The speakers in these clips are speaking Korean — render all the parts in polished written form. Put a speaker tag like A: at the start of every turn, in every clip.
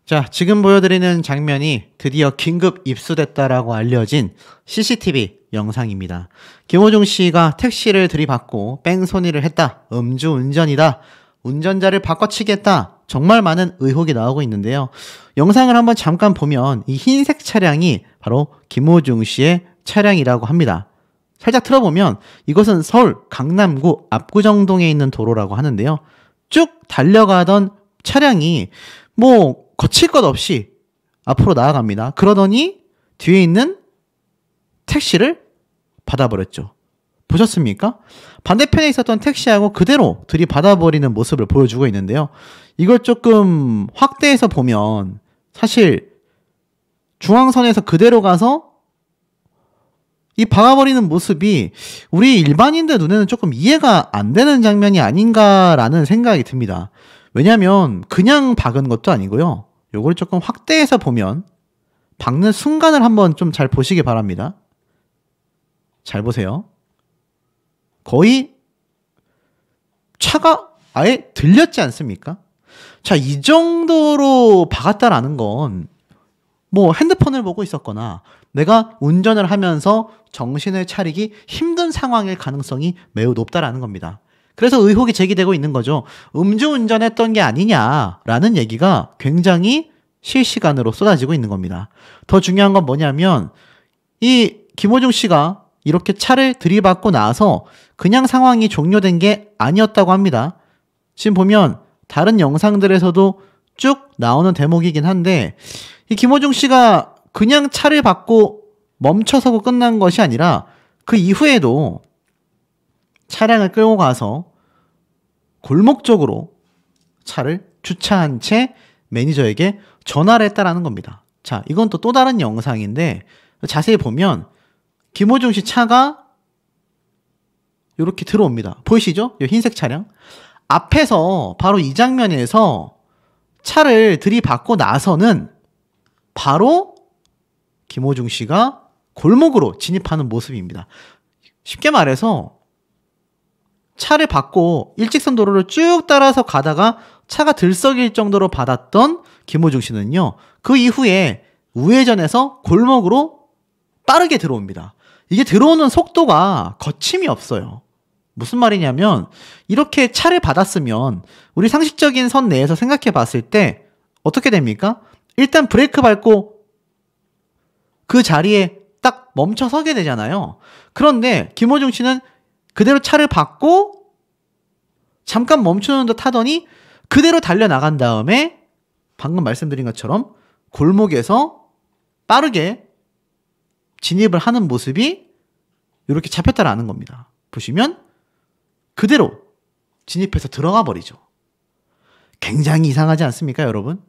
A: 자, 지금 보여드리는 장면이 드디어 긴급 입수됐다라고 알려진 CCTV 영상입니다. 김호중 씨가 택시를 들이받고 뺑소니를 했다. 음주운전이다. 운전자를 바꿔치기했다. 정말 많은 의혹이 나오고 있는데요. 영상을 한번 잠깐 보면 이 흰색 차량이 바로 김호중 씨의 차량이라고 합니다. 살짝 틀어보면 이것은 서울 강남구 압구정동에 있는 도로라고 하는데요. 쭉 달려가던 차량이 거칠 것 없이 앞으로 나아갑니다. 그러더니 뒤에 있는 택시를 받아버렸죠. 보셨습니까? 반대편에 있었던 택시하고 그대로 들이받아버리는 모습을 보여주고 있는데요. 이걸 조금 확대해서 보면 사실 중앙선에서 그대로 가서 이 박아버리는 모습이 우리 일반인들 눈에는 조금 이해가 안 되는 장면이 아닌가라는 생각이 듭니다. 왜냐하면 그냥 박은 것도 아니고요. 요걸 조금 확대해서 보면 박는 순간을 한번 좀 잘 보시기 바랍니다. 잘 보세요. 거의 차가 아예 들렸지 않습니까? 자, 이 정도로 박았다라는 건 핸드폰을 보고 있었거나 내가 운전을 하면서 정신을 차리기 힘든 상황일 가능성이 매우 높다라는 겁니다. 그래서 의혹이 제기되고 있는 거죠. 음주운전했던 게 아니냐라는 얘기가 굉장히 실시간으로 쏟아지고 있는 겁니다. 더 중요한 건 뭐냐면 이 김호중 씨가 이렇게 차를 들이받고 나서 그냥 상황이 종료된 게 아니었다고 합니다. 지금 보면 다른 영상들에서도 쭉 나오는 대목이긴 한데 이 김호중 씨가 그냥 차를 받고 멈춰서고 끝난 것이 아니라 그 이후에도 차량을 끌고 가서 골목 쪽으로 차를 주차한 채 매니저에게 전화를 했다라는 겁니다. 자, 이건 또 다른 영상인데 자세히 보면 김호중 씨 차가 이렇게 들어옵니다. 보이시죠? 이 흰색 차량. 앞에서 바로 이 장면에서 차를 들이받고 나서는 바로 김호중 씨가 골목으로 진입하는 모습입니다. 쉽게 말해서 차를 받고 일직선 도로를 쭉 따라서 가다가 차가 들썩일 정도로 받았던 김호중 씨는요. 그 이후에 우회전해서 골목으로 빠르게 들어옵니다. 이게 들어오는 속도가 거침이 없어요. 무슨 말이냐면 이렇게 차를 받았으면 우리 상식적인 선 내에서 생각해 봤을 때 어떻게 됩니까? 일단 브레이크 밟고 그 자리에 딱 멈춰 서게 되잖아요. 그런데 김호중 씨는 그대로 차를 받고 잠깐 멈추는 듯 하더니 그대로 달려나간 다음에 방금 말씀드린 것처럼 골목에서 빠르게 진입을 하는 모습이 이렇게 잡혔다라는 겁니다. 보시면 그대로 진입해서 들어가 버리죠. 굉장히 이상하지 않습니까, 여러분?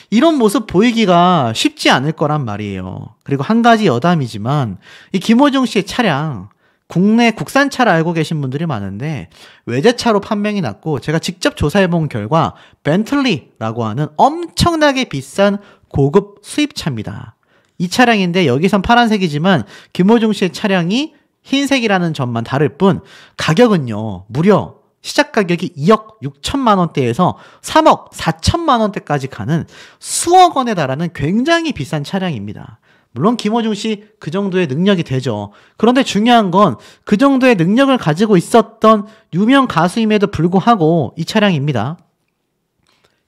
A: 이런 모습 보이기가 쉽지 않을 거란 말이에요. 그리고 한 가지 여담이지만 이 김호중 씨의 차량 국내 국산차를 알고 계신 분들이 많은데 외제차로 판명이 났고 제가 직접 조사해본 결과 벤틀리라고 하는 엄청나게 비싼 고급 수입차입니다. 이 차량인데 여기선 파란색이지만 김호중 씨의 차량이 흰색이라는 점만 다를 뿐 가격은요 무려 시작 가격이 2억 6천만 원대에서 3억 4천만 원대까지 가는 수억 원에 달하는 굉장히 비싼 차량입니다. 물론 김호중 씨 그 정도의 능력이 되죠. 그런데 중요한 건 그 정도의 능력을 가지고 있었던 유명 가수임에도 불구하고 이 차량입니다.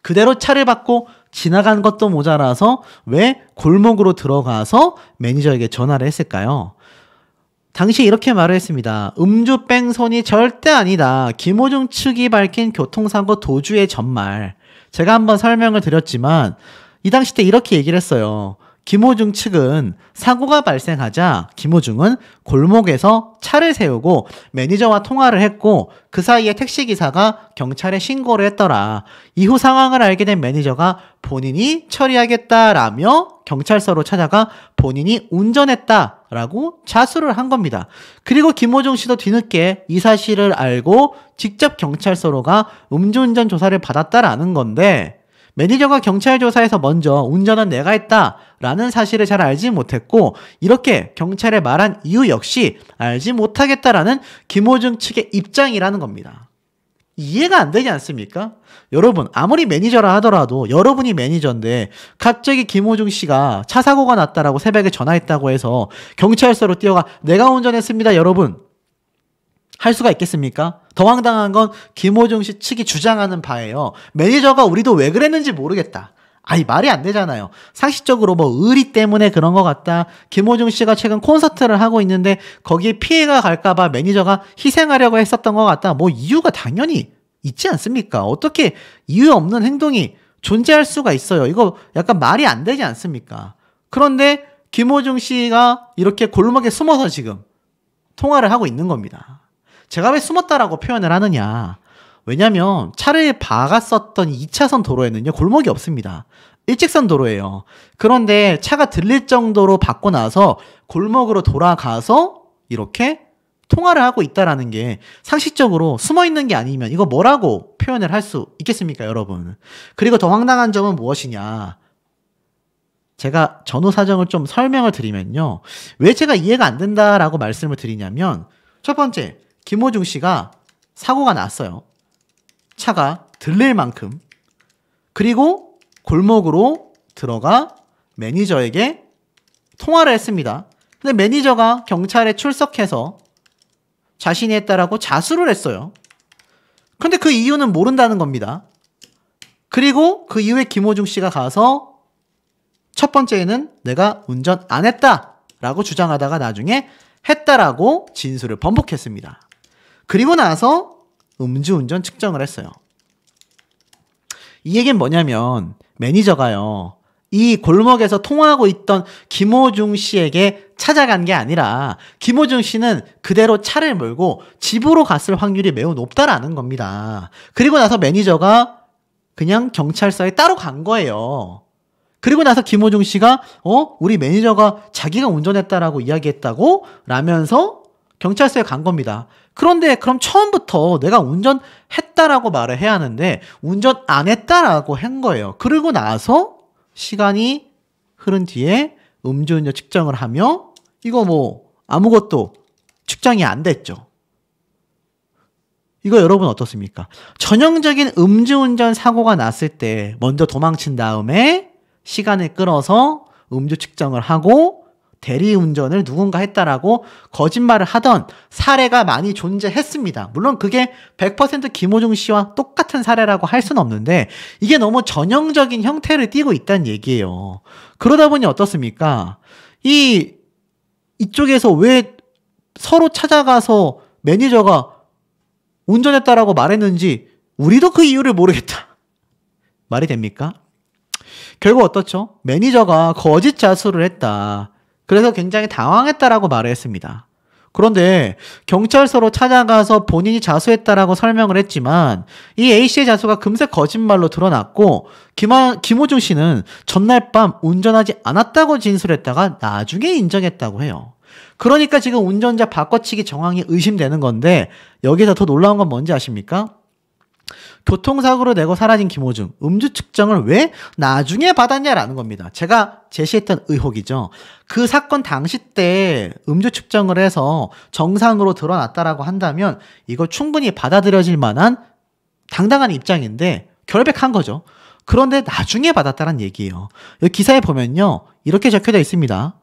A: 그대로 차를 받고 지나간 것도 모자라서 왜 골목으로 들어가서 매니저에게 전화를 했을까요? 당시 이렇게 말을 했습니다. 음주 뺑소니 절대 아니다. 김호중 측이 밝힌 교통사고 도주의 전말. 제가 한번 설명을 드렸지만 이 당시 때 이렇게 얘기를 했어요. 김호중 측은 사고가 발생하자 김호중은 골목에서 차를 세우고 매니저와 통화를 했고 그 사이에 택시기사가 경찰에 신고를 했더라. 이후 상황을 알게 된 매니저가 본인이 처리하겠다라며 경찰서로 찾아가 본인이 운전했다라고 자수를 한 겁니다. 그리고 김호중 씨도 뒤늦게 이 사실을 알고 직접 경찰서로 가 음주운전 조사를 받았다라는 건데 매니저가 경찰 조사에서 먼저 운전은 내가 했다라는 사실을 잘 알지 못했고 이렇게 경찰에 말한 이유 역시 알지 못하겠다라는 김호중 측의 입장이라는 겁니다. 이해가 안 되지 않습니까? 여러분, 아무리 매니저라 하더라도 여러분이 매니저인데 갑자기 김호중 씨가 차 사고가 났다라고 새벽에 전화했다고 해서 경찰서로 뛰어가 내가 운전했습니다, 여러분. 할 수가 있겠습니까? 더 황당한 건 김호중 씨 측이 주장하는 바예요. 매니저가 우리도 왜 그랬는지 모르겠다. 아니, 말이 안 되잖아요. 상식적으로 뭐 의리 때문에 그런 것 같다. 김호중 씨가 최근 콘서트를 하고 있는데 거기에 피해가 갈까봐 매니저가 희생하려고 했었던 것 같다. 뭐 이유가 당연히 있지 않습니까? 어떻게 이유 없는 행동이 존재할 수가 있어요. 이거 약간 말이 안 되지 않습니까? 그런데 김호중 씨가 이렇게 골목에 숨어서 지금 통화를 하고 있는 겁니다. 제가 왜 숨었다라고 표현을 하느냐. 왜냐면 차를 박았었던 2차선 도로에는요, 골목이 없습니다. 일직선 도로예요. 그런데 차가 들릴 정도로 박고 나서 골목으로 돌아가서 이렇게 통화를 하고 있다라는 게 상식적으로 숨어 있는 게 아니면 이거 뭐라고 표현을 할 수 있겠습니까, 여러분? 그리고 더 황당한 점은 무엇이냐. 제가 전후 사정을 좀 설명을 드리면요. 왜 제가 이해가 안 된다라고 말씀을 드리냐면, 첫 번째, 김호중 씨가 사고가 났어요. 차가 들릴 만큼. 그리고 골목으로 들어가 매니저에게 통화를 했습니다. 근데 매니저가 경찰에 출석해서 자신이 했다라고 자수를 했어요. 근데 그 이유는 모른다는 겁니다. 그리고 그 이후에 김호중 씨가 가서 첫 번째는 내가 운전 안 했다라고 주장하다가 나중에 했다라고 진술을 번복했습니다. 그리고 나서 음주운전 측정을 했어요. 이 얘기는 뭐냐면 매니저가요, 이 골목에서 통화하고 있던 김호중 씨에게 찾아간 게 아니라 김호중 씨는 그대로 차를 몰고 집으로 갔을 확률이 매우 높다라는 겁니다. 그리고 나서 매니저가 그냥 경찰서에 따로 간 거예요. 그리고 나서 김호중 씨가 우리 매니저가 자기가 운전했다라고 이야기했다고? 라면서 경찰서에 간 겁니다. 그런데 그럼 처음부터 내가 운전했다라고 말을 해야 하는데 운전 안 했다라고 한 거예요. 그리고 나서 시간이 흐른 뒤에 음주운전 측정을 하며 이거 뭐 아무것도 측정이 안 됐죠. 이거 여러분 어떻습니까? 전형적인 음주운전 사고가 났을 때 먼저 도망친 다음에 시간을 끌어서 음주 측정을 하고 대리운전을 누군가 했다라고 거짓말을 하던 사례가 많이 존재했습니다. 물론 그게 100% 김호중 씨와 똑같은 사례라고 할 수는 없는데 이게 너무 전형적인 형태를 띠고 있다는 얘기예요. 그러다 보니 어떻습니까? 이쪽에서 왜 서로 찾아가서 매니저가 운전했다라고 말했는지 우리도 그 이유를 모르겠다. 말이 됩니까? 결국 어떻죠? 매니저가 거짓 자수를 했다. 그래서 굉장히 당황했다라고 말을 했습니다. 그런데 경찰서로 찾아가서 본인이 자수했다라고 설명을 했지만 이 A씨의 자수가 금세 거짓말로 드러났고 김호중 씨는 전날 밤 운전하지 않았다고 진술했다가 나중에 인정했다고 해요. 그러니까 지금 운전자 바꿔치기 정황이 의심되는 건데 여기서 더 놀라운 건 뭔지 아십니까? 교통사고를 내고 사라진 김호중, 음주 측정을 왜 나중에 받았냐라는 겁니다. 제가 제시했던 의혹이죠. 그 사건 당시 때 음주 측정을 해서 정상으로 드러났다라고 한다면 이거 충분히 받아들여질 만한 당당한 입장인데 결백한 거죠. 그런데 나중에 받았다는 얘기예요. 여기 기사에 보면요, 이렇게 적혀져 있습니다.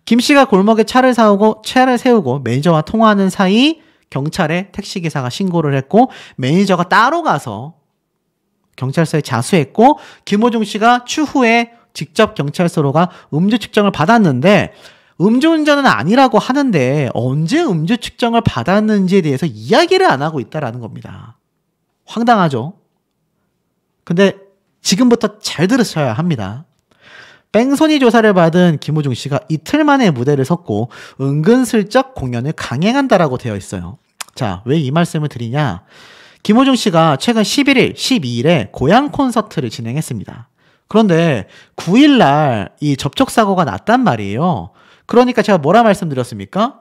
A: 김 씨가 골목에 차를 세우고 매니저와 통화하는 사이 경찰에 택시기사가 신고를 했고 매니저가 따로 가서 경찰서에 자수했고 김호중 씨가 추후에 직접 경찰서로 가 음주 측정을 받았는데 음주운전은 아니라고 하는데 언제 음주 측정을 받았는지에 대해서 이야기를 안 하고 있다라는 겁니다. 황당하죠? 근데 지금부터 잘 들으셔야 합니다. 뺑소니 조사를 받은 김호중 씨가 이틀 만에 무대를 섰고 은근슬쩍 공연을 강행한다라고 되어 있어요. 자, 왜 이 말씀을 드리냐? 김호중 씨가 최근 11일, 12일에 고향 콘서트를 진행했습니다. 그런데 9일날 이 접촉사고가 났단 말이에요. 그러니까 제가 뭐라 말씀드렸습니까?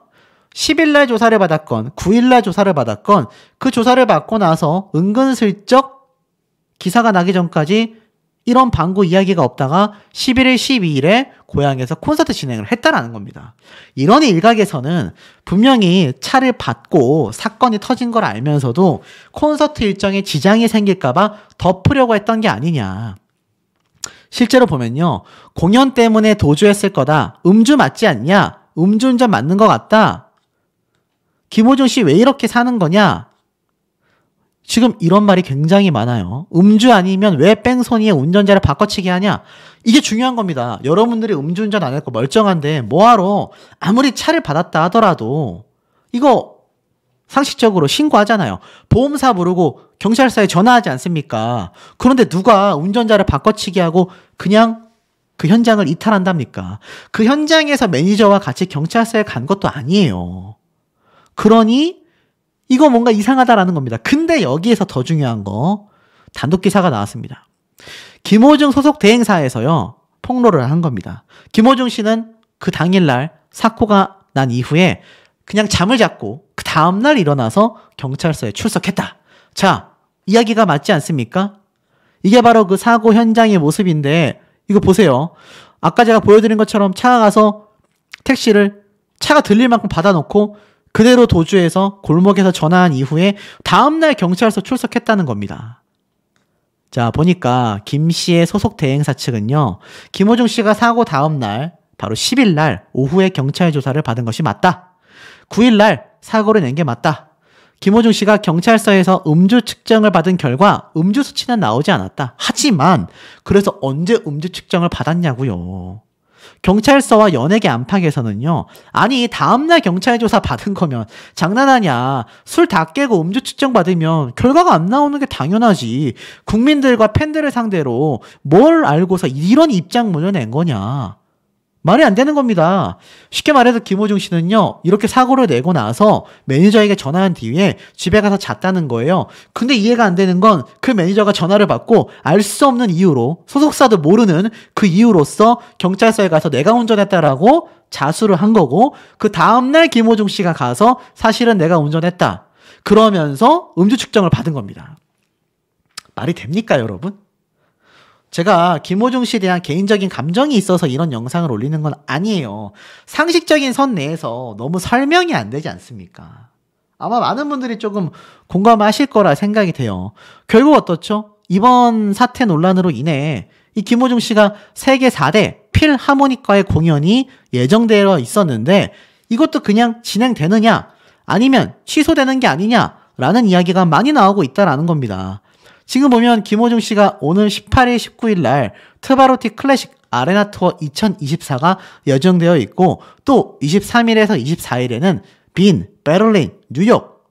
A: 10일날 조사를 받았건 9일날 조사를 받았건 그 조사를 받고 나서 은근슬쩍 기사가 나기 전까지 이런 방구 이야기가 없다가 11일, 12일에 고향에서 콘서트 진행을 했다라는 겁니다. 이런 일각에서는 분명히 차를 받고 사건이 터진 걸 알면서도 콘서트 일정에 지장이 생길까봐 덮으려고 했던 게 아니냐. 실제로 보면요. 공연 때문에 도주했을 거다. 음주 맞지 않냐? 음주운전 맞는 것 같다. 김호중 씨 왜 이렇게 사는 거냐? 지금 이런 말이 굉장히 많아요. 음주 아니면 왜 뺑소니에 운전자를 바꿔치기 하냐? 이게 중요한 겁니다. 여러분들이 음주운전 안 했고 멀쩡한데 뭐하러 아무리 차를 받았다 하더라도 이거 상식적으로 신고하잖아요. 보험사 부르고 경찰서에 전화하지 않습니까? 그런데 누가 운전자를 바꿔치기 하고 그냥 그 현장을 이탈한답니까? 그 현장에서 매니저와 같이 경찰서에 간 것도 아니에요. 그러니 이거 뭔가 이상하다라는 겁니다. 근데 여기에서 더 중요한 거 단독 기사가 나왔습니다. 김호중 소속 대행사에서요 폭로를 한 겁니다. 김호중 씨는 그 당일날 사고가 난 이후에 그냥 잠을 잤고 그 다음날 일어나서 경찰서에 출석했다. 자, 이야기가 맞지 않습니까? 이게 바로 그 사고 현장의 모습인데 이거 보세요. 아까 제가 보여드린 것처럼 차가 가서 택시를 차가 들릴 만큼 받아놓고 그대로 도주해서 골목에서 전화한 이후에 다음날 경찰서 출석했다는 겁니다. 자, 보니까 김 씨의 소속 대행사 측은요. 김호중 씨가 사고 다음날 바로 10일날 오후에 경찰 조사를 받은 것이 맞다. 9일날 사고를 낸 게 맞다. 김호중 씨가 경찰서에서 음주 측정을 받은 결과 음주 수치는 나오지 않았다. 하지만 그래서 언제 음주 측정을 받았냐고요. 경찰서와 연예계 안팎에서는요. 아니 다음날 경찰 조사 받은 거면 장난하냐. 술 다 깨고 음주 측정 받으면 결과가 안 나오는 게 당연하지. 국민들과 팬들을 상대로 뭘 알고서 이런 입장문을 낸 거냐. 말이 안 되는 겁니다. 쉽게 말해서 김호중 씨는요. 이렇게 사고를 내고 나서 매니저에게 전화한 뒤에 집에 가서 잤다는 거예요. 근데 이해가 안 되는 건 그 매니저가 전화를 받고 알 수 없는 이유로 소속사도 모르는 그 이유로서 경찰서에 가서 내가 운전했다라고 자수를 한 거고 그 다음날 김호중 씨가 가서 사실은 내가 운전했다. 그러면서 음주 측정을 받은 겁니다. 말이 됩니까 여러분? 제가 김호중 씨에 대한 개인적인 감정이 있어서 이런 영상을 올리는 건 아니에요. 상식적인 선 내에서 너무 설명이 안 되지 않습니까? 아마 많은 분들이 조금 공감하실 거라 생각이 돼요. 결국 어떻죠? 이번 사태 논란으로 인해 이 김호중 씨가 세계 4대 필하모니카의 공연이 예정되어 있었는데 이것도 그냥 진행되느냐 아니면 취소되는 게 아니냐라는 이야기가 많이 나오고 있다라는 겁니다. 지금 보면 김호중 씨가 오늘 18일, 19일 날 트바로티 클래식 아레나 투어 2024가 예정되어 있고 또 23일에서 24일에는 빈, 베를린, 뉴욕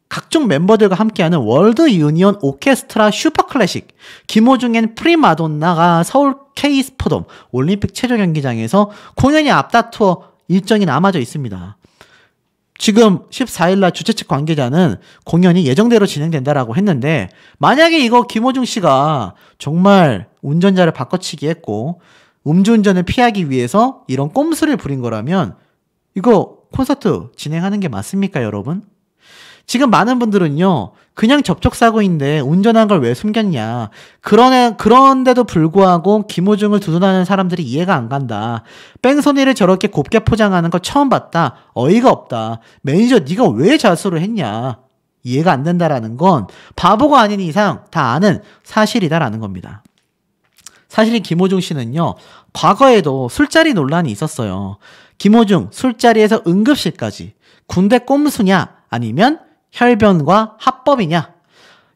A: 각종 멤버들과 함께하는 월드 유니온 오케스트라 슈퍼 클래식 김호중엔 프리마돈나가 서울 K스포돔 올림픽 체조 경기장에서 공연이 앞다투어 일정이 남아져 있습니다. 지금 14일날 주최 측 관계자는 공연이 예정대로 진행된다라고 했는데 만약에 이거 김호중 씨가 정말 운전자를 바꿔치기 했고 음주운전을 피하기 위해서 이런 꼼수를 부린 거라면 이거 콘서트 진행하는 게 맞습니까 여러분? 지금 많은 분들은요 그냥 접촉사고인데 운전한 걸 왜 숨겼냐 그런데도 불구하고 김호중을 두둔하는 사람들이 이해가 안 간다. 뺑소니를 저렇게 곱게 포장하는 거 처음 봤다. 어이가 없다. 매니저 네가 왜 자수를 했냐. 이해가 안 된다라는 건 바보가 아닌 이상 다 아는 사실이다라는 겁니다. 사실 김호중 씨는요 과거에도 술자리 논란이 있었어요. 김호중 술자리에서 응급실까지 군대 꼼수냐 아니면 혈변과 합법이냐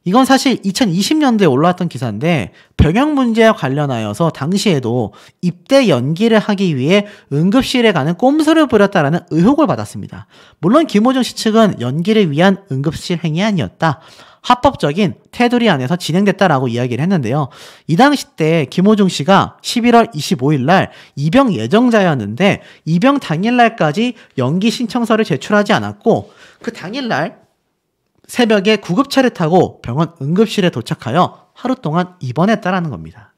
A: 이건 사실 2020년도에 올라왔던 기사인데 병역 문제와 관련하여서 당시에도 입대 연기를 하기 위해 응급실에 가는 꼼수를 부렸다라는 의혹을 받았습니다. 물론 김호중 씨 측은 연기를 위한 응급실 행위 아니었다. 합법적인 테두리 안에서 진행됐다라고 이야기를 했는데요. 이 당시 때 김호중 씨가 11월 25일 날 입영 예정자였는데 입영 당일날까지 연기 신청서를 제출하지 않았고 그 당일날 새벽에 구급차를 타고 병원 응급실에 도착하여 하루 동안 입원했다라는 겁니다.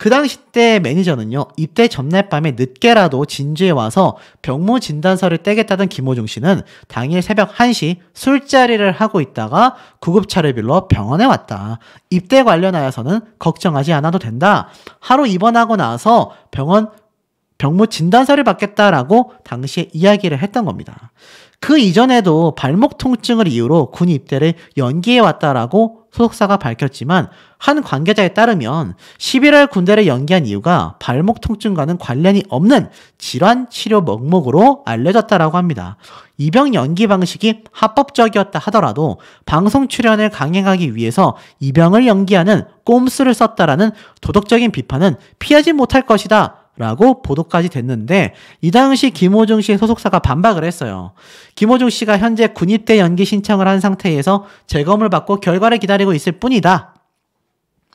A: 그 당시 때 매니저는요, 입대 전날 밤에 늦게라도 진주에 와서 병무 진단서를 떼겠다던 김호중 씨는 당일 새벽 1시 술자리를 하고 있다가 구급차를 빌려 병원에 왔다. 입대 관련하여서는 걱정하지 않아도 된다. 하루 입원하고 나서 병무 진단서를 받겠다라고 당시에 이야기를 했던 겁니다. 그 이전에도 발목 통증을 이유로 군 입대를 연기해 왔다라고 소속사가 밝혔지만 한 관계자에 따르면 11월 군대를 연기한 이유가 발목 통증과는 관련이 없는 질환 치료 명목으로 알려졌다라고 합니다. 입영 연기 방식이 합법적이었다 하더라도 방송 출연을 강행하기 위해서 입영을 연기하는 꼼수를 썼다라는 도덕적인 비판은 피하지 못할 것이다 라고 보도까지 됐는데 이 당시 김호중 씨의 소속사가 반박을 했어요. 김호중 씨가 현재 군입대 연기 신청을 한 상태에서 재검을 받고 결과를 기다리고 있을 뿐이다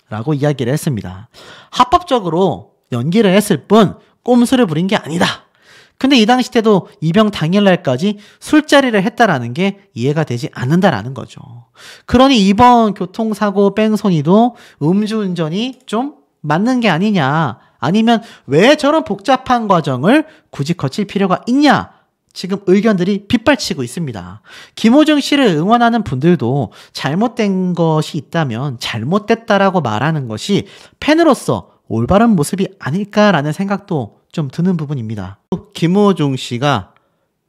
A: 라고 이야기를 했습니다. 합법적으로 연기를 했을 뿐 꼼수를 부린 게 아니다. 근데 이 당시 때도 입영 당일날까지 술자리를 했다라는 게 이해가 되지 않는다라는 거죠. 그러니 이번 교통사고 뺑소니도 음주운전이 좀 맞는 게 아니냐, 아니면 왜 저런 복잡한 과정을 굳이 거칠 필요가 있냐, 지금 의견들이 빗발치고 있습니다. 김호중 씨를 응원하는 분들도 잘못된 것이 있다면 잘못됐다라고 말하는 것이 팬으로서 올바른 모습이 아닐까라는 생각도 좀 드는 부분입니다. 김호중 씨가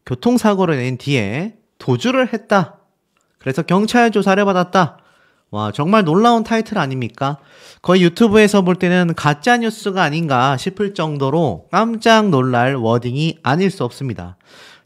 A: 교통사고를 낸 뒤에 도주를 했다. 그래서 경찰 조사를 받았다. 와, 정말 놀라운 타이틀 아닙니까? 거의 유튜브에서 볼 때는 가짜 뉴스가 아닌가 싶을 정도로 깜짝 놀랄 워딩이 아닐 수 없습니다.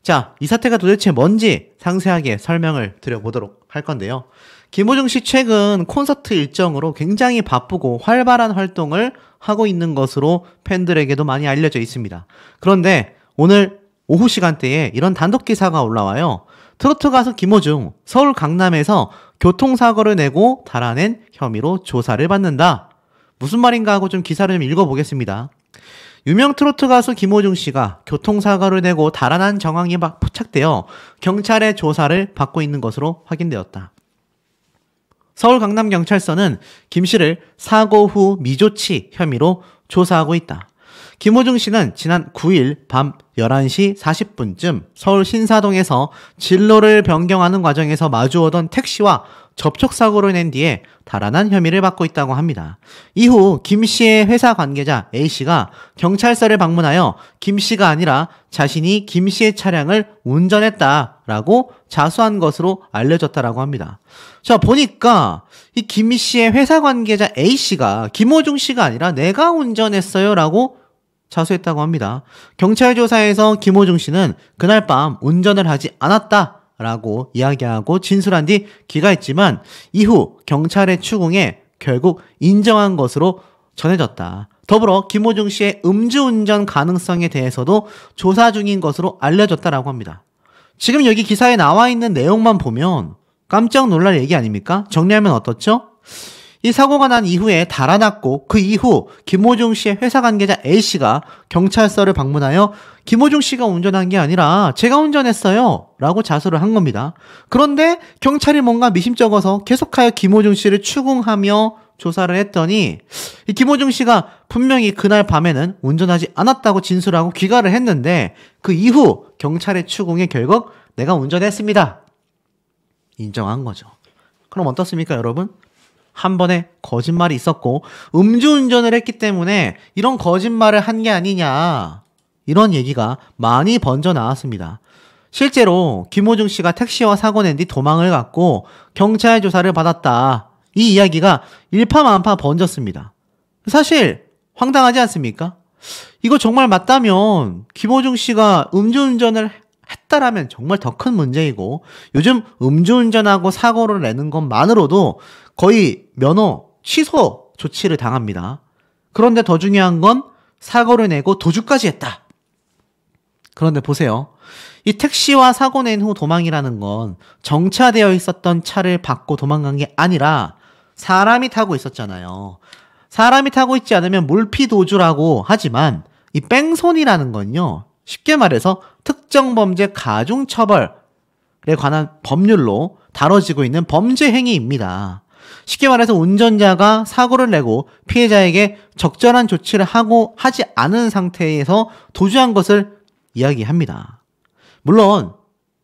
A: 자, 이 사태가 도대체 뭔지 상세하게 설명을 드려보도록 할 건데요. 김호중 씨 최근 콘서트 일정으로 굉장히 바쁘고 활발한 활동을 하고 있는 것으로 팬들에게도 많이 알려져 있습니다. 그런데 오늘 오후 시간대에 이런 단독 기사가 올라와요. 트로트 가수 김호중, 서울 강남에서 교통사고를 내고 달아낸 혐의로 조사를 받는다. 무슨 말인가 하고 좀 기사를 좀 읽어보겠습니다. 유명 트로트 가수 김호중 씨가 교통사고를 내고 달아난 정황이 포착되어 경찰의 조사를 받고 있는 것으로 확인되었다. 서울 강남경찰서는 김 씨를 사고 후 미조치 혐의로 조사하고 있다. 김호중 씨는 지난 9일 밤 11시 40분쯤 서울 신사동에서 진로를 변경하는 과정에서 마주오던 택시와 접촉사고를 낸 뒤에 달아난 혐의를 받고 있다고 합니다. 이후 김 씨의 회사 관계자 A씨가 경찰서를 방문하여 김 씨가 아니라 자신이 김 씨의 차량을 운전했다라고 자수한 것으로 알려졌다라고 합니다. 자, 보니까 이 김 씨의 회사 관계자 A씨가 김호중 씨가 아니라 내가 운전했어요 라고 자수했다고 합니다. 경찰 조사에서 김호중 씨는 그날 밤 운전을 하지 않았다 라고 이야기하고 진술한 뒤 귀가했지만 이후 경찰의 추궁에 결국 인정한 것으로 전해졌다. 더불어 김호중 씨의 음주운전 가능성에 대해서도 조사 중인 것으로 알려졌다라고 합니다. 지금 여기 기사에 나와 있는 내용만 보면 깜짝 놀랄 얘기 아닙니까? 정리하면 어떻죠? 이 사고가 난 이후에 달아났고 그 이후 김호중 씨의 회사 관계자 A씨가 경찰서를 방문하여 김호중 씨가 운전한 게 아니라 제가 운전했어요 라고 자수를 한 겁니다. 그런데 경찰이 뭔가 미심쩍어서 계속하여 김호중 씨를 추궁하며 조사를 했더니 이 김호중 씨가 분명히 그날 밤에는 운전하지 않았다고 진술하고 귀가를 했는데 그 이후 경찰의 추궁에 결국 내가 운전했습니다 인정한 거죠. 그럼 어떻습니까 여러분? 한 번에 거짓말이 있었고 음주운전을 했기 때문에 이런 거짓말을 한 게 아니냐 이런 얘기가 많이 번져 나왔습니다. 실제로 김호중 씨가 택시와 사고 낸 뒤 도망을 갔고 경찰 조사를 받았다. 이 이야기가 일파만파 번졌습니다. 사실 황당하지 않습니까? 이거 정말 맞다면 김호중 씨가 음주운전을 했다라면 정말 더 큰 문제이고 요즘 음주운전하고 사고를 내는 것만으로도 거의 면허 취소 조치를 당합니다. 그런데 더 중요한 건 사고를 내고 도주까지 했다. 그런데 보세요. 이 택시와 사고 낸 후 도망이라는 건 정차되어 있었던 차를 받고 도망간 게 아니라 사람이 타고 있었잖아요. 사람이 타고 있지 않으면 몰피도주라고 하지만 이 뺑소니라는 건요. 쉽게 말해서 특정 범죄 가중처벌에 관한 법률로 다뤄지고 있는 범죄 행위입니다. 쉽게 말해서 운전자가 사고를 내고 피해자에게 적절한 조치를 하지 않은 상태에서 도주한 것을 이야기합니다. 물론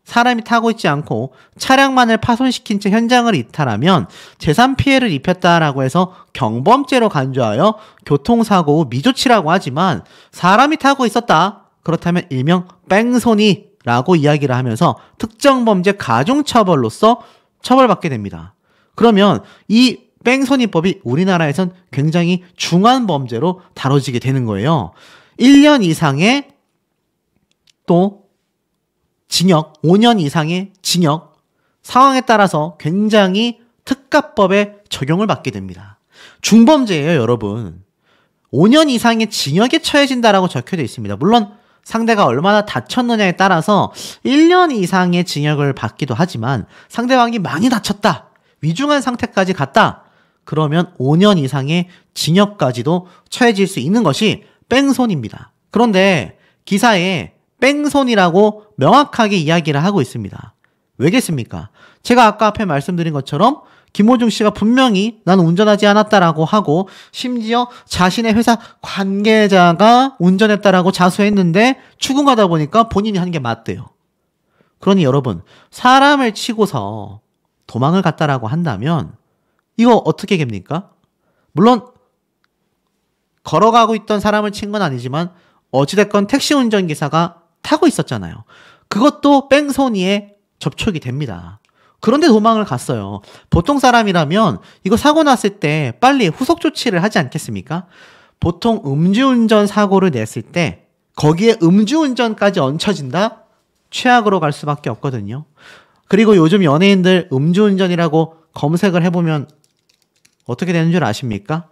A: 사람이 타고 있지 않고 차량만을 파손시킨 채 현장을 이탈하면 재산 피해를 입혔다라고 해서 경범죄로 간주하여 교통사고 후 미조치라고 하지만 사람이 타고 있었다. 그렇다면 일명 뺑소니라고 이야기를 하면서 특정범죄 가중처벌로서 처벌받게 됩니다. 그러면 이 뺑소니법이 우리나라에선 굉장히 중한 범죄로 다뤄지게 되는 거예요. 1년 이상의 또 징역, 5년 이상의 징역, 상황에 따라서 굉장히 특가법에 적용을 받게 됩니다. 중범죄예요, 여러분. 5년 이상의 징역에 처해진다라고 적혀져 있습니다. 물론 상대가 얼마나 다쳤느냐에 따라서 1년 이상의 징역을 받기도 하지만 상대방이 많이 다쳤다, 위중한 상태까지 갔다, 그러면 5년 이상의 징역까지도 처해질 수 있는 것이 뺑소니입니다. 그런데 기사에 뺑소니라고 명확하게 이야기를 하고 있습니다. 왜겠습니까? 제가 아까 앞에 말씀드린 것처럼 김호중 씨가 분명히 나는 운전하지 않았다라고 하고 심지어 자신의 회사 관계자가 운전했다라고 자수했는데 추궁하다 보니까 본인이 한 게 맞대요. 그러니 여러분, 사람을 치고서 도망을 갔다라고 한다면 이거 어떻게 됩니까? 물론 걸어가고 있던 사람을 친 건 아니지만 어찌됐건 택시 운전기사가 타고 있었잖아요. 그것도 뺑소니에 접촉이 됩니다. 그런데 도망을 갔어요. 보통 사람이라면 이거 사고 났을 때 빨리 후속 조치를 하지 않겠습니까? 보통 음주운전 사고를 냈을 때 거기에 음주운전까지 얹혀진다? 최악으로 갈 수밖에 없거든요. 그리고 요즘 연예인들 음주운전이라고 검색을 해보면 어떻게 되는 줄 아십니까?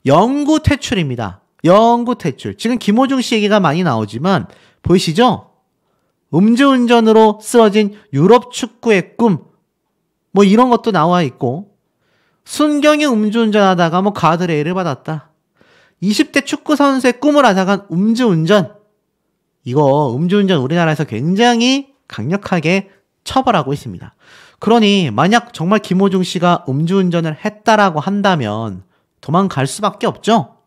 A: 영구 퇴출입니다. 영구 퇴출. 지금 김호중 씨 얘기가 많이 나오지만 보이시죠? 음주운전으로 쓰러진 유럽 축구의 꿈, 뭐 이런 것도 나와 있고, 순경이 음주운전하다가 뭐 가드레일을 받았다. 20대 축구 선수의 꿈을 앗아간 음주운전. 이거 음주운전 우리나라에서 굉장히 강력하게 처벌하고 있습니다. 그러니 만약 정말 김호중 씨가 음주운전을 했다라고 한다면 도망갈 수밖에 없죠.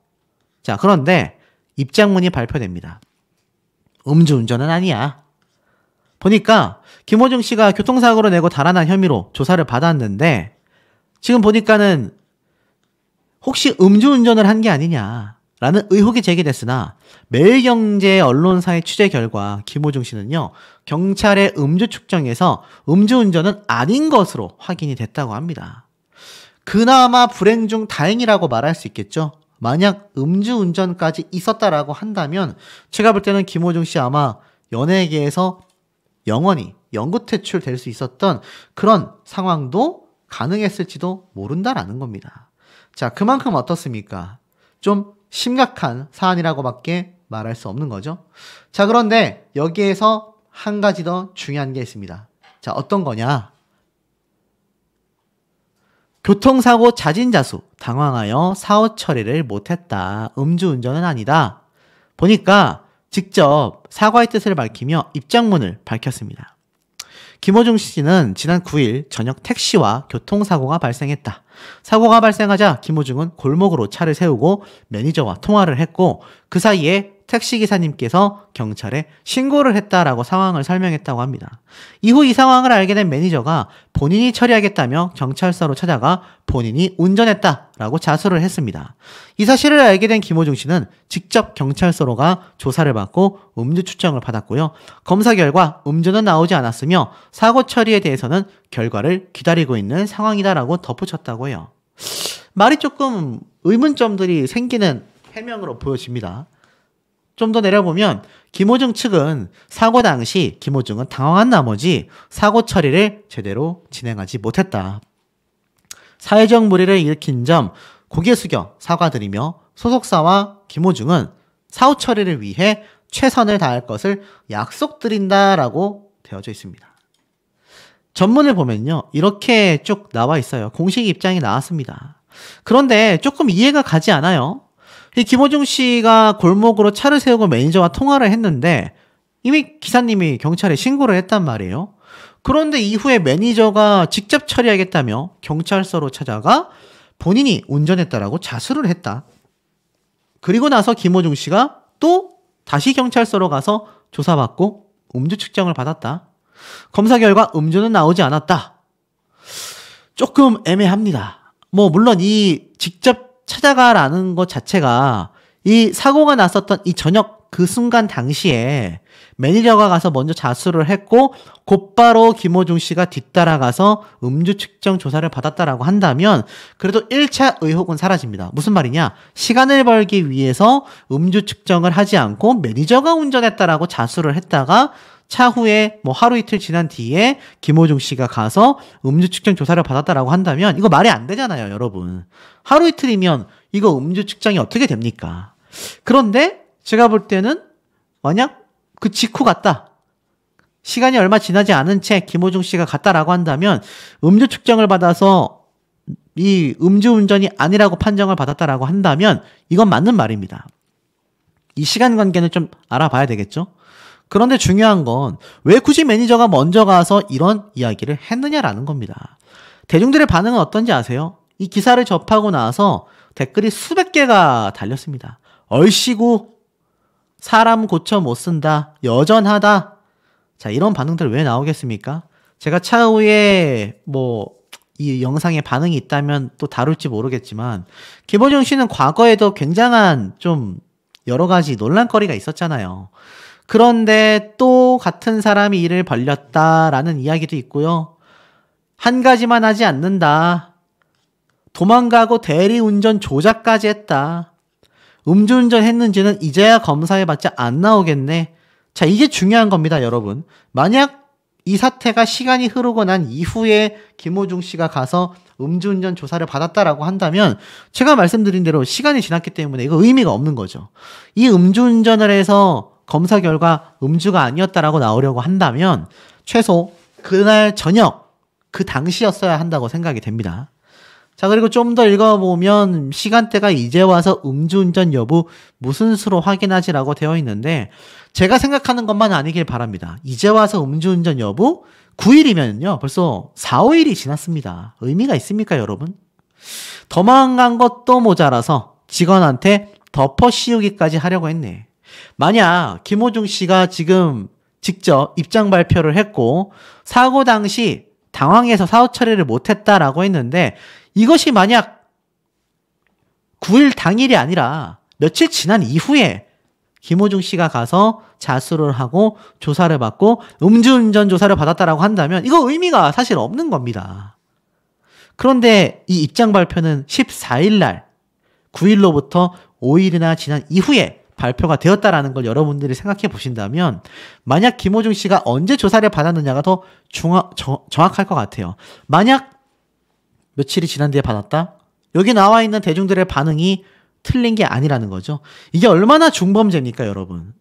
A: 자, 그런데 입장문이 발표됩니다. 음주운전은 아니야. 보니까 김호중 씨가 교통사고를 내고 달아난 혐의로 조사를 받았는데 지금 보니까는 혹시 음주운전을 한 게 아니냐라는 의혹이 제기됐으나 매일경제 언론사의 취재 결과 김호중 씨는요, 경찰의 음주 측정에서 음주운전은 아닌 것으로 확인이 됐다고 합니다. 그나마 불행 중 다행이라고 말할 수 있겠죠. 만약 음주운전까지 있었다라고 한다면 제가 볼 때는 김호중 씨 아마 연예계에서 영원히 영구 퇴출될 수 있었던 그런 상황도 가능했을지도 모른다라는 겁니다. 자, 그만큼 어떻습니까? 좀 심각한 사안이라고밖에 말할 수 없는 거죠. 자, 그런데 여기에서 한 가지 더 중요한 게 있습니다. 자, 어떤 거냐? 교통사고 자진자수, 당황하여 사후 처리를 못했다. 음주운전은 아니다. 보니까 직접 사과의 뜻을 밝히며 입장문을 밝혔습니다. 김호중 씨는 지난 9일 저녁 택시와 교통사고가 발생했다. 사고가 발생하자 김호중은 골목으로 차를 세우고 매니저와 통화를 했고 그 사이에 택시기사님께서 경찰에 신고를 했다라고 상황을 설명했다고 합니다. 이후 이 상황을 알게 된 매니저가 본인이 처리하겠다며 경찰서로 찾아가 본인이 운전했다라고 자수를 했습니다. 이 사실을 알게 된 김호중 씨는 직접 경찰서로 가 조사를 받고 음주 추정을 받았고요. 검사 결과 음주는 나오지 않았으며 사고 처리에 대해서는 결과를 기다리고 있는 상황이다라고 덧붙였다고 해요. 말이 조금 의문점들이 생기는 해명으로 보여집니다. 좀 더 내려보면 김호중 측은 사고 당시 김호중은 당황한 나머지 사고 처리를 제대로 진행하지 못했다. 사회적 물의를 일으킨 점 고개 숙여 사과드리며 소속사와 김호중은 사후 처리를 위해 최선을 다할 것을 약속드린다라고 되어져 있습니다. 전문을 보면요, 이렇게 쭉 나와 있어요. 공식 입장이 나왔습니다. 그런데 조금 이해가 가지 않아요. 이 김호중 씨가 골목으로 차를 세우고 매니저와 통화를 했는데 이미 기사님이 경찰에 신고를 했단 말이에요. 그런데 이후에 매니저가 직접 처리하겠다며 경찰서로 찾아가 본인이 운전했다라고 자수를 했다. 그리고 나서 김호중 씨가 또 다시 경찰서로 가서 조사받고 음주 측정을 받았다. 검사 결과 음주는 나오지 않았다. 조금 애매합니다. 뭐 물론 이 직접 찾아가라는 것 자체가 이 사고가 났었던 이 저녁 그 순간 당시에 매니저가 가서 먼저 자수를 했고 곧바로 김호중 씨가 뒤따라가서 음주 측정 조사를 받았다라고 한다면 그래도 1차 의혹은 사라집니다. 무슨 말이냐? 시간을 벌기 위해서 음주 측정을 하지 않고 매니저가 운전했다라고 자수를 했다가 차후에 뭐 하루 이틀 지난 뒤에 김호중 씨가 가서 음주 측정 조사를 받았다라고 한다면 이거 말이 안 되잖아요, 여러분. 하루 이틀이면 이거 음주 측정이 어떻게 됩니까? 그런데 제가 볼 때는 만약 그 직후 갔다. 시간이 얼마 지나지 않은 채 김호중 씨가 갔다라고 한다면 음주 측정을 받아서 이 음주운전이 아니라고 판정을 받았다라고 한다면 이건 맞는 말입니다. 이 시간 관계는 좀 알아봐야 되겠죠? 그런데 중요한 건 왜 굳이 매니저가 먼저 가서 이런 이야기를 했느냐라는 겁니다. 대중들의 반응은 어떤지 아세요? 이 기사를 접하고 나서 댓글이 수백 개가 달렸습니다. 얼씨구, 사람 고쳐 못 쓴다, 여전하다. 자, 이런 반응들 왜 나오겠습니까? 제가 차후에 뭐 이 영상에 반응이 있다면 또 다룰지 모르겠지만 김호중 씨는 과거에도 굉장한 좀 여러 가지 논란거리가 있었잖아요. 그런데 또 같은 사람이 일을 벌렸다라는 이야기도 있고요. 한 가지만 하지 않는다. 도망가고 대리운전 조작까지 했다. 음주운전 했는지는 이제야 검사해봤자 안 나오겠네. 자, 이게 중요한 겁니다, 여러분. 만약 이 사태가 시간이 흐르고 난 이후에 김호중 씨가 가서 음주운전 조사를 받았다라고 한다면 제가 말씀드린 대로 시간이 지났기 때문에 이거 의미가 없는 거죠. 이 음주운전을 해서 검사 결과 음주가 아니었다라고 나오려고 한다면 최소 그날 저녁 그 당시였어야 한다고 생각이 됩니다. 자, 그리고 좀 더 읽어보면 시간대가 이제 와서 음주운전 여부 무슨 수로 확인하지라고 되어 있는데 제가 생각하는 것만 아니길 바랍니다. 이제 와서 음주운전 여부 9일이면요 벌써 4, 5일이 지났습니다. 의미가 있습니까, 여러분? 도망간 것도 모자라서 직원한테 덮어 씌우기까지 하려고 했네. 만약 김호중 씨가 지금 직접 입장 발표를 했고 사고 당시 당황해서 사후 처리를 못했다라고 했는데 이것이 만약 9일 당일이 아니라 며칠 지난 이후에 김호중 씨가 가서 자수를 하고 조사를 받고 음주운전 조사를 받았다라고 한다면 이거 의미가 사실 없는 겁니다. 그런데 이 입장 발표는 14일 날 9일로부터 5일이나 지난 이후에 발표가 되었다라는 걸 여러분들이 생각해 보신다면 만약 김호중 씨가 언제 조사를 받았느냐가 더 정확할 것 같아요. 만약 며칠이 지난 뒤에 받았다? 여기 나와 있는 대중들의 반응이 틀린 게 아니라는 거죠. 이게 얼마나 중범죄입니까, 여러분?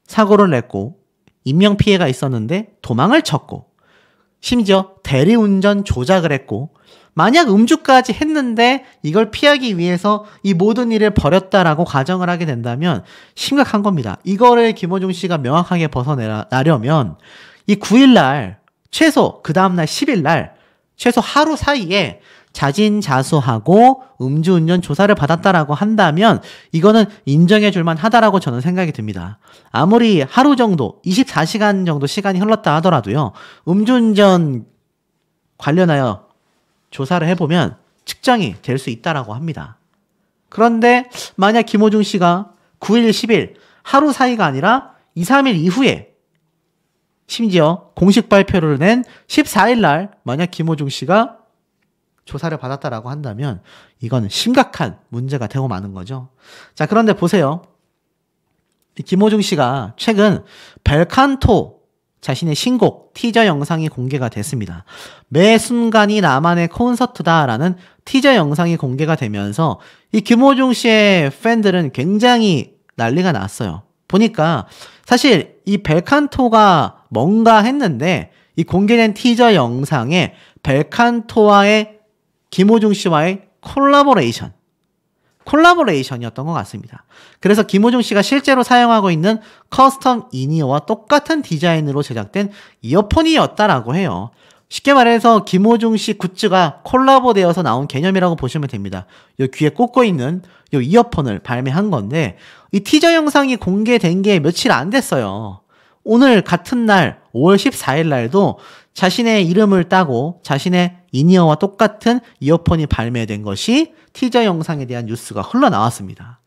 A: 사고를 냈고 인명피해가 있었는데 도망을 쳤고 심지어 대리운전 조작을 했고 만약 음주까지 했는데 이걸 피하기 위해서 이 모든 일을 벌였다라고 가정을 하게 된다면 심각한 겁니다. 이거를 김호중 씨가 명확하게 벗어나려면 이 9일날 최소 그 다음날 10일날 최소 하루 사이에 자진자수하고 음주운전 조사를 받았다라고 한다면 이거는 인정해줄만 하다라고 저는 생각이 듭니다. 아무리 하루 정도 24시간 정도 시간이 흘렀다 하더라도요. 음주운전 관련하여 조사를 해보면 측정이 될 수 있다라고 합니다. 그런데 만약 김호중 씨가 9일, 10일 하루 사이가 아니라 2, 3일 이후에 심지어 공식 발표를 낸 14일 날 만약 김호중 씨가 조사를 받았다라고 한다면 이건 심각한 문제가 되고 마는 거죠. 자, 그런데 보세요. 김호중 씨가 최근 벨칸토 자신의 신곡 티저 영상이 공개가 됐습니다. 매 순간이 나만의 콘서트다라는 티저 영상이 공개가 되면서 이 김호중 씨의 팬들은 굉장히 난리가 났어요. 보니까 사실 이 벨칸토가 뭔가 했는데 이 공개된 티저 영상에 벨칸토와의 김호중 씨와의 콜라보레이션 콜라보레이션이었던 것 같습니다. 그래서 김호중 씨가 실제로 사용하고 있는 커스텀 이니어와 똑같은 디자인으로 제작된 이어폰이었다라고 해요. 쉽게 말해서 김호중 씨 굿즈가 콜라보되어서 나온 개념이라고 보시면 됩니다. 요 귀에 꽂고 있는 요 이어폰을 발매한 건데 이 티저 영상이 공개된 게 며칠 안 됐어요. 오늘 같은 날 5월 14일 날도 자신의 이름을 따고 자신의 이니어와 똑같은 이어폰이 발매된 것이 티저 영상에 대한 뉴스가 흘러나왔습니다.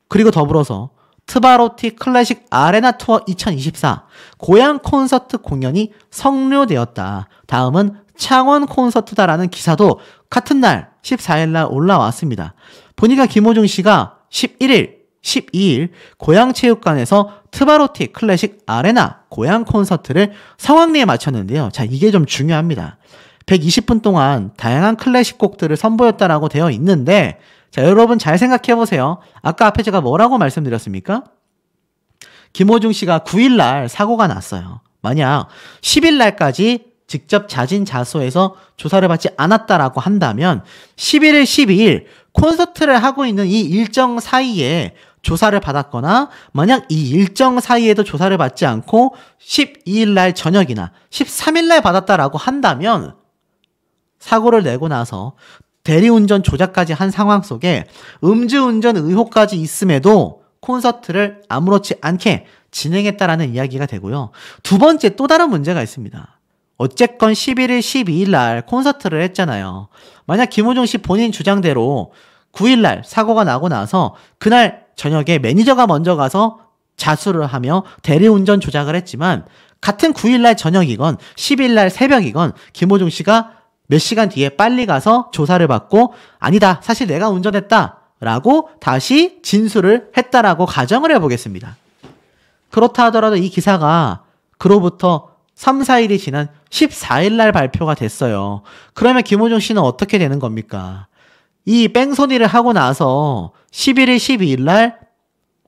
A: 그리고 더불어서 트바로티 클래식 아레나 투어 2024 고향 콘서트 공연이 성료되었다. 다음은 창원 콘서트다라는 기사도 같은 날 14일 날 올라왔습니다. 보니까 김호중 씨가 11일, 12일 고양체육관에서 트바로티 클래식 아레나 고양 콘서트를 성황리에 마쳤는데요. 자, 이게 좀 중요합니다. 120분 동안 다양한 클래식 곡들을 선보였다라고 되어 있는데 자, 여러분 잘 생각해 보세요. 아까 앞에 제가 뭐라고 말씀드렸습니까? 김호중 씨가 9일 날 사고가 났어요. 만약 10일 날까지 직접 자진자소해서 조사를 받지 않았다라고 한다면 11일, 12일 콘서트를 하고 있는 이 일정 사이에 조사를 받았거나 만약 이 일정 사이에도 조사를 받지 않고 12일 날 저녁이나 13일 날 받았다라고 한다면 사고를 내고 나서 대리운전 조작까지 한 상황 속에 음주운전 의혹까지 있음에도 콘서트를 아무렇지 않게 진행했다라는 이야기가 되고요. 두 번째 또 다른 문제가 있습니다. 어쨌건 11일, 12일 날 콘서트를 했잖아요. 만약 김호중 씨 본인 주장대로 9일 날 사고가 나고 나서 그날 저녁에 매니저가 먼저 가서 자수를 하며 대리운전 조작을 했지만 같은 9일 날 저녁이건 10일 날 새벽이건 김호중 씨가 몇 시간 뒤에 빨리 가서 조사를 받고 아니다, 사실 내가 운전했다 라고 다시 진술을 했다라고 가정을 해보겠습니다. 그렇다 하더라도 이 기사가 그로부터 3, 4일이 지난 14일 날 발표가 됐어요. 그러면 김호중 씨는 어떻게 되는 겁니까? 이 뺑소니를 하고 나서 11일, 12일 날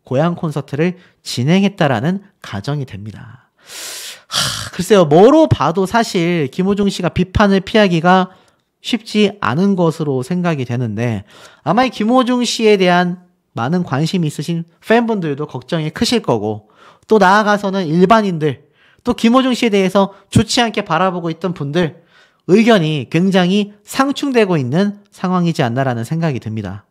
A: 고향 콘서트를 진행했다라는 가정이 됩니다. 글쎄요, 뭐로 봐도 사실 김호중 씨가 비판을 피하기가 쉽지 않은 것으로 생각이 되는데 아마 이 김호중 씨에 대한 많은 관심이 있으신 팬분들도 걱정이 크실 거고 또 나아가서는 일반인들 또 김호중 씨에 대해서 좋지 않게 바라보고 있던 분들 의견이 굉장히 상충되고 있는 상황이지 않나라는 생각이 듭니다.